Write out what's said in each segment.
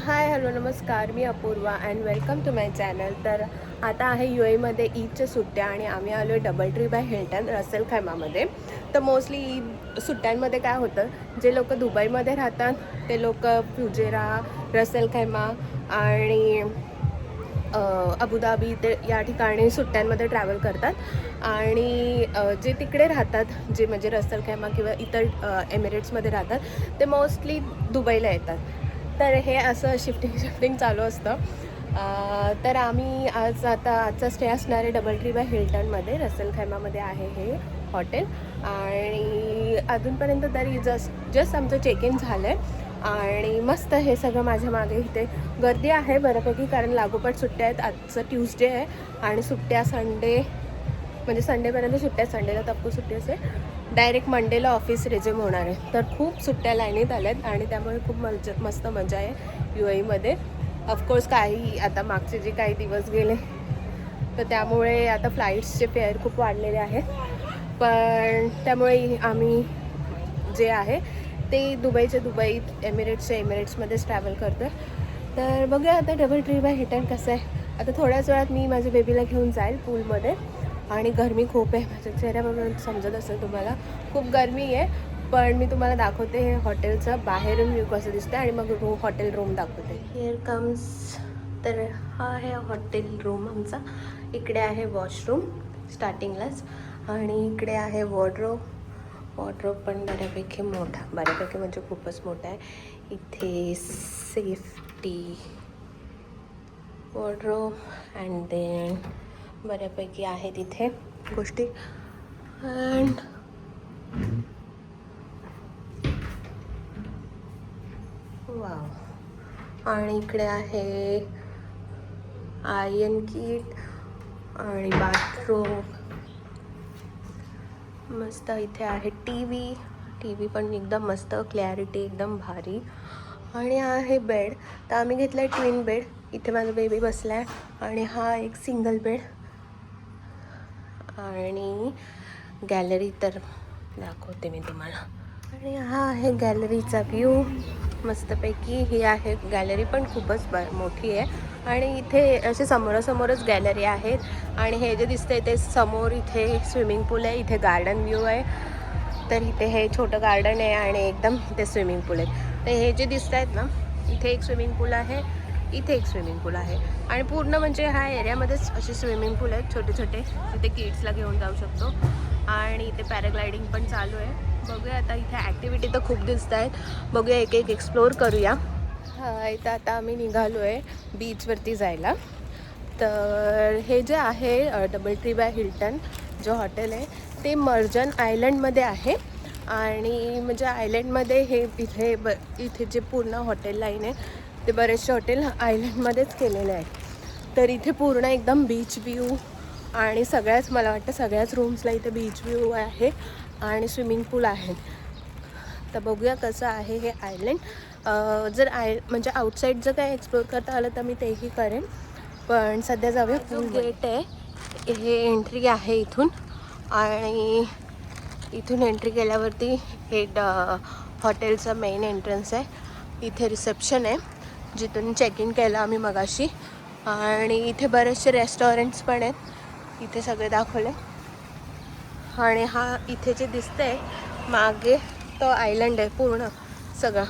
हाय hello नमस्कार, मी Apurva and welcome to my channel. तर आता आहे UAEमध्ये ईदच्या सुट्ट्या आणि आम्ही आलो आहे डबल ट्री बाय हिल्टन रसेल खैमामध्ये. तर मोस्टली ईद सुट्ट्यांमध्ये काय होतं, जे लोक दुबईमध्ये राहतात ते लोक फुजेरा, रसेल खैमा आणि अबुधाबी ते या ठिकाणी सुट्ट्यांमध्ये ट्रॅव्हल करतात आणि जे तिकडे राहतात, जे म्हणजे रसेल खैमा किंवा इतर एमिरेट्समध्ये राहतात, ते मोस्टली दुबईला येतात. तर हे असं शिफ्टिंग चालू असतं. तर आम्ही आजचा स्टे असणार आहे डबल ट्री बाय हिल्टनमध्ये, रसेल खैमामध्ये आहे हे हॉटेल. आणि अजूनपर्यंत तरी जस्ट आमचं चेक इन झालं आहे आणि मस्त हे सगळं माझ्या मागे इथे गर्दी आहे बऱ्यापैकी, कारण लागोपाठ सुट्ट्या आहेत. आजचं ट्यूसडे आहे आणि सुट्ट्या संडे म्हणजे संडेपर्यंत सुट्ट्या, संडेला तप्पू सुट्टी असेल. डायरेक्ट मंडेला ऑफिस रिझ्यूम होणार आहे. तर खूप सुट्ट्या लाईनीत आल्यात आणि त्यामुळे खूप मस्त मजा आहे UAEमध्ये. ऑफकोर्स काही आता मागचे जे काही दिवस गेले तर त्यामुळे आता फ्लाईट्सचे फेअर खूप वाढलेले आहेत, पण त्यामुळे आम्ही जे आहे ते दुबईत एमिरेट्समध्येच ट्रॅव्हल करतो. तर बघूया आता डबल ट्री बाय हिल्टन कसं आहे. आता थोड्याच वेळात मी माझ्या बेबीला घेऊन जाईल पूलमध्ये आणि गरमी खूप आहे, माझ्या चेहऱ्यावरून समजत असेल तुम्हाला, खूप गरमी आहे. पण मी तुम्हाला दाखवते हे हॉटेलचं बाहेरून व्ह्यू कसं दिसतं आणि मग हॉटेल रूम दाखवते. Here comes. तर हा आहे हॉटेल रूम आमचा. इकडे आहे वॉशरूम स्टार्टिंगलाच आणि इकडे आहे वॉर्डरोब पण बऱ्यापैकी म्हणजे खूपच मोठा आहे. इथे सेफ्टी वॉर्डरोब अँड देन बऱ्यापैकी आहे तिथे गोष्टी. And wow. आणि इकडे आहे आयर्न किट आणि बाथरूम. मस्त इथे आहे टी व्ही पण एकदम मस्त, क्लॅरिटी एकदम भारी. आणि आहे बेड. तर आम्ही घेतला आहे ट्विन बेड. इथे माझा बेबी बसला आहे आणि हा एक सिंगल बेड. आणि गॅलरी तर दाखवते मी तुम्हाला. आणि हा आहे गॅलरीचा व्ह्यू मस्तपैकी. ही आहे गॅलरी पण खूपच मोठी आहे आणि इथे असे समोरासमोरच गॅलरी आहेत. आणि हे जे दिसतंय ते समोर इथे स्विमिंग पूल आहे, इथे गार्डन व्ह्यू आहे. तर इथे हे छोटं गार्डन आहे आणि एकदम इथे स्विमिंग पूल आहे. तर हे जे दिसत आहेत ना, इथे एक स्विमिंग पूल आहे, इथे एक स्विमिंग पूल आहे आणि पूर्ण म्हणजे ह्या एरियामध्येच असे स्विमिंग पूल आहेत छोटे छोटे, तिथे किड्सला घेऊन जाऊ शकतो. आणि इथे पॅराग्लायडिंग पण चालू आहे. बघूया आता, इथे ॲक्टिव्हिटी तर खूप दिसत आहेत, बघूया एक एक एक्सप्लोअर करूया. इथं आता आम्ही निघालो आहे बीचवरती जायला. तर हे जे आहे डबल ट्री बाय हिल्टन जो हॉटेल आहे ते मर्जन आयलंडमध्ये आहे. आणि म्हणजे आयलंडमध्ये हे इथे जे पूर्ण हॉटेल लाईन आहे ते बरेचसे हॉटेल आयलंडमध्येच केलेले आहेत. तर इथे पूर्ण एकदम बीच व्ह्यू आणि मला वाटतं सगळ्याच रूम्सला इथे बीच व्ह्यू आहे आणि स्विमिंग पूल आहे. तर बघूया कसं आहे हे आयलंड. जर म्हणजे आउटसाईड जर काय एक्सप्लोअर करता आलं तर मी तेही करेन, पण सध्या जाऊया. जो गेट आहे हे एंट्री आहे इथून, आणि इथून एंट्री केल्यावरती हे हॉटेलचं मेन एंट्रन्स आहे. इथे रिसेप्शन आहे जिथून चेक इन केलं आम्ही मगाशी. आणि इथे बरेचसे रेस्टॉरंट्स पण आहेत, इथे सगळे दाखवले. आणि हा इथे जे दिसतंय मागे तो आयलंड आहे पूर्ण सगळा,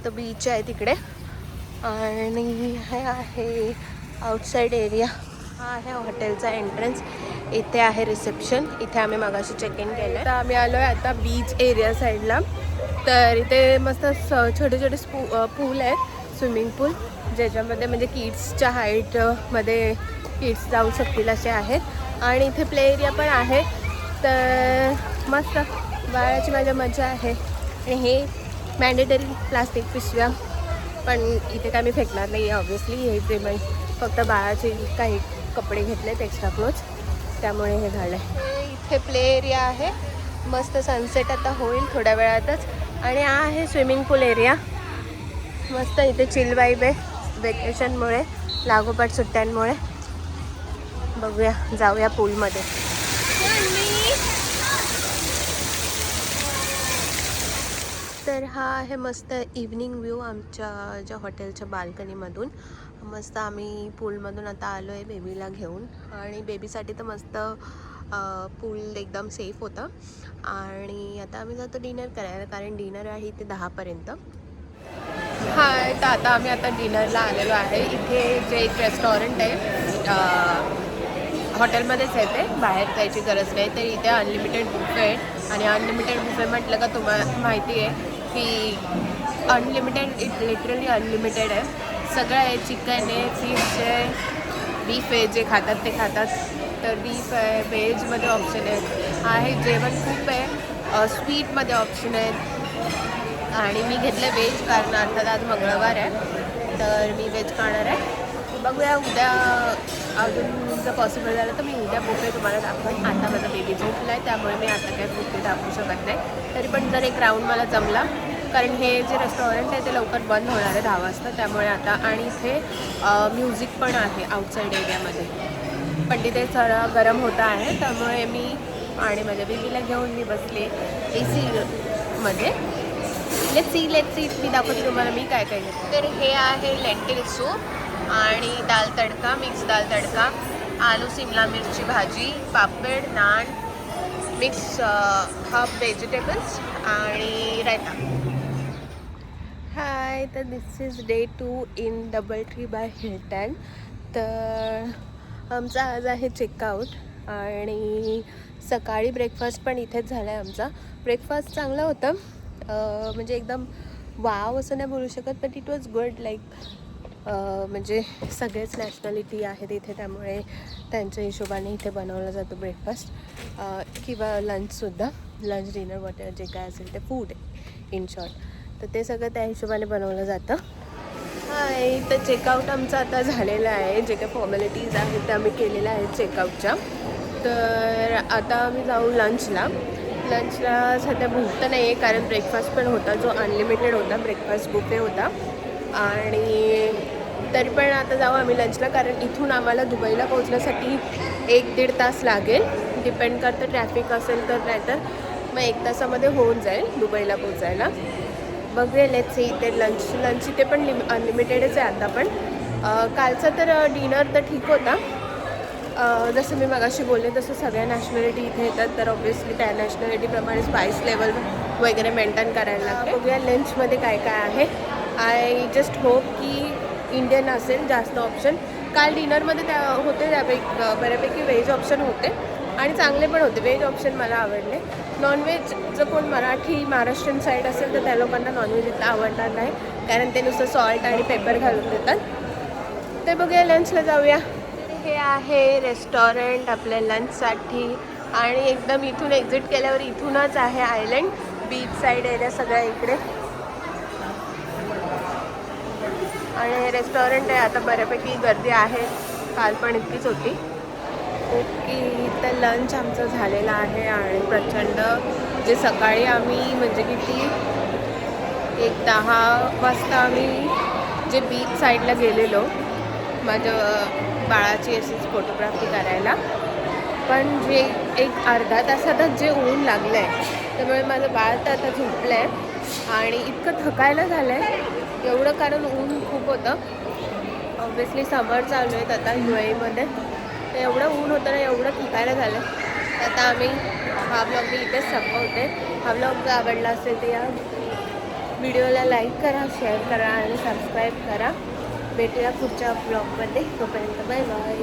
तो बीच आहे तिकडे. आणि हे आहे आउटसाईड एरिया. हा आहे हॉटेलचा एंट्रन्स. इथे आहे रिसेप्शन, इथे आम्ही मगाशी चेक इन केलं. तर आम्ही आलो आहे आता बीच एरिया साईडला. तर इथे मस्त छोटे छोटे पूल आहेत, स्विमिंग पूल, ज्याच्यामध्ये म्हणजे किड्सच्या हाईटमध्ये किड्स जाऊ शकतील असे आहेत. आणि इथे प्ले एरिया पण आहे. तर मस्त बाळाची मजा आहे. आणि हे मॅन्डेटरी प्लास्टिक पिशव्या पण इथे काय मी फेकणार नाही आहे ऑब्व्हियसली. हे जे मी फक्त बाळाचे काही कपडे घेतलेत एक्स्ट्रा क्लोथ्स, त्यामुळे हे झालं आहे. इथे प्ले एरिया आहे, मस्त सनसेट आता होईल थोड्या वेळातच. आणि हा आहे स्विमिंग पूल एरिया. मस्त इथे चिल वाईब आहे वेकेशनमुळे, लागोपाठ सुट्ट्यांमुळे. बघूया, जाऊया पूलमध्ये. तर हा आहे मस्त इव्हनिंग व्ह्यू आमच्या ज्या हॉटेलच्या बाल्कनीमधून. मस्त आम्ही पूलमधून आता आलो आहे बेबीला घेऊन आणि बेबीसाठी तर मस्त पूल एकदम सेफ होतं. आणि आता आम्ही जातो डिनर करायला कारण डिनर आहे इथे 10पर्यंत. हाय, तर आता आम्ही डिनरला आलेलो आहे. इथे जे एक रेस्टॉरंट आहे हॉटेलमध्येच आहे ते, बाहेर जायची गरज नाही. तर इथे अनलिमिटेड बुफे आहे आणि अनलिमिटेड बुफे म्हटलं का तुम्हाला माहिती आहे की अनलिमिटेड लिटरली अनलिमिटेड आहे. सगळं आहे, चिकन आहे, फिश आहे, बीफ आहे, जे खातात ते खातात. तर बीफ आहे, व्हेजमध्ये ऑप्शन आहे जेवण खूप आहे, स्वीटमध्ये ऑप्शन आहेत. आणि मी घेतलं व्हेज कारण अर्थात आज मंगळवार आहे तर मी व्हेज खाणार आहे. बघूया उद्या अजून जर पॉसिबल झालं तर मी उद्या बुफे तुम्हाला दाखवेन. आता माझा बेबी झोपला आहे त्यामुळे मी आता काही बुफे दाखवू शकत नाही. तरी पण जर एक राऊंड मला जमला कारण हे जे रेस्टॉरंट आहे ते लवकर बंद होणार आहे 10 वाजता. त्यामुळे आता आणि इथे म्युझिक पण आहे आउटसाईड एरियामध्ये, पण तिथे जरा गरम होता आहे त्यामुळे मी आणि माझ्या बेबीला घेऊन मी बसले AC मध्ये. लेट्स सी मी दाखवते तुम्हाला मी काय काय घेते. तर हे आहे लेंटिल सूप आणि दाल तडका, मिक्स दाल तडका, आलू शिमला मिरची भाजी, papad, naan, mix half vegetables आणि रायता. हाय, तर this is day 2 in DoubleTree by Hilton. तर आमचा आज आहे चेकआउट आणि सकाळी ब्रेकफास्ट पण इथेच झाला आहे आमचा. ब्रेकफास्ट चांगला होता, म्हणजे एकदम वाव असं नाही बोलू शकत, but it was good. Like म्हणजे सगळेच नॅशनॅलिटी आहेत इथे त्यामुळे त्यांच्या हिशोबाने इथे बनवला जातो ब्रेकफास्ट किंवा लंचसुद्धा. लंच डिनर वॉटर जे काय असेल ते फूड इन शॉर्ट, तर ते सगळं त्या हिशोबाने बनवलं जातं. हाय, तर चेकआउट आमचं आता झालेलं आहे. जे काही फॉर्मॅलिटीज आहेत त्या आम्ही केलेल्या आहेत चेकआउटच्या. तर आता आम्ही जाऊ लंचला. सध्या भूक तर नाही आहे कारण ब्रेकफास्ट पण होता जो अनलिमिटेड होता, ब्रेकफास्ट बुफे होता. आणि तरी पण आता जाऊ आम्ही लंचला कारण इथून आम्हाला दुबईला पोहोचण्यासाठी 1-1.5 तास लागेल. डिपेंड करतं ट्रॅफिक असेल तर, नाहीतर मग 1 तासामध्ये होऊन जाईल दुबईला पोचायला. बघूया लेट्स सी. ते लंच इथे पण अनलिमिटेडच आहे आता पण. कालचा तर डिनर तर ठीक होता. जसं मी मगाशी बोलले तसं सगळ्या नॅशनॅलिटी इथे येतात तर ऑब्व्हियसली त्या नॅशनॅलिटीप्रमाणे स्पाइस लेवल वगैरे मेंटेन करायला लागते. बघूया लंचमध्ये काय काय आहे. आय जस्ट होप की इंडियन असेल जास्त ऑप्शन. काल डिनरमध्ये त्या होते त्यापैकी बऱ्यापैकी व्हेज ऑप्शन होते आणि चांगले पण होते. व्हेज ऑप्शन मला आवडले. नॉनव्हेज जर कोण महाराष्ट्रीयन साईड असेल तर त्या लोकांना नॉनव्हेज इथं आवडणार नाही कारण ते नुसतं सॉल्ट आणि पेपर घालून देतात. ते बघूया लंचला जाऊया. हे आहे रेस्टॉरंट आपल्या लंचसाठी आणि एकदम इथून एक्झिट केल्यावर इथूनच आहे आयलंड, बीच साईड एरिया सगळ्या इकडे. आणि रेस्टॉरंट आहे आता बऱ्यापैकी गर्दी आहे, काल पण इतकीच होती. ओके, तर लंच आमचं झालेलं आहे आणि प्रचंड जे सकाळी आम्ही म्हणजे किती 10 वाजता आम्ही जे बीच साईडला गेलेलो माझं बाळाची अशीच फोटोग्राफी करायला, पण जे एक अर्धा तासातच जे ऊन लागलं आहे त्यामुळे माझं बाळ तर आता झोपलं आहे आणि इतकं थकायला झालं आहे एवढं कारण ऊन खूप होतं. ऑब्व्हियसली समर चालू आहेत आता UAEमध्ये, तर एवढं ऊन होतं ना, एवढं थकायला झालं. आता आम्ही हा ब्लॉग मी इथेच संपवते. हा ब्लॉग जर आवडला असेल तर या व्हिडिओला लाईक करा, शेअर करा आणि सबस्क्राईब करा. भेटूया पुढच्या ब्लॉगमध्ये. तोपर्यंत बाय बाय.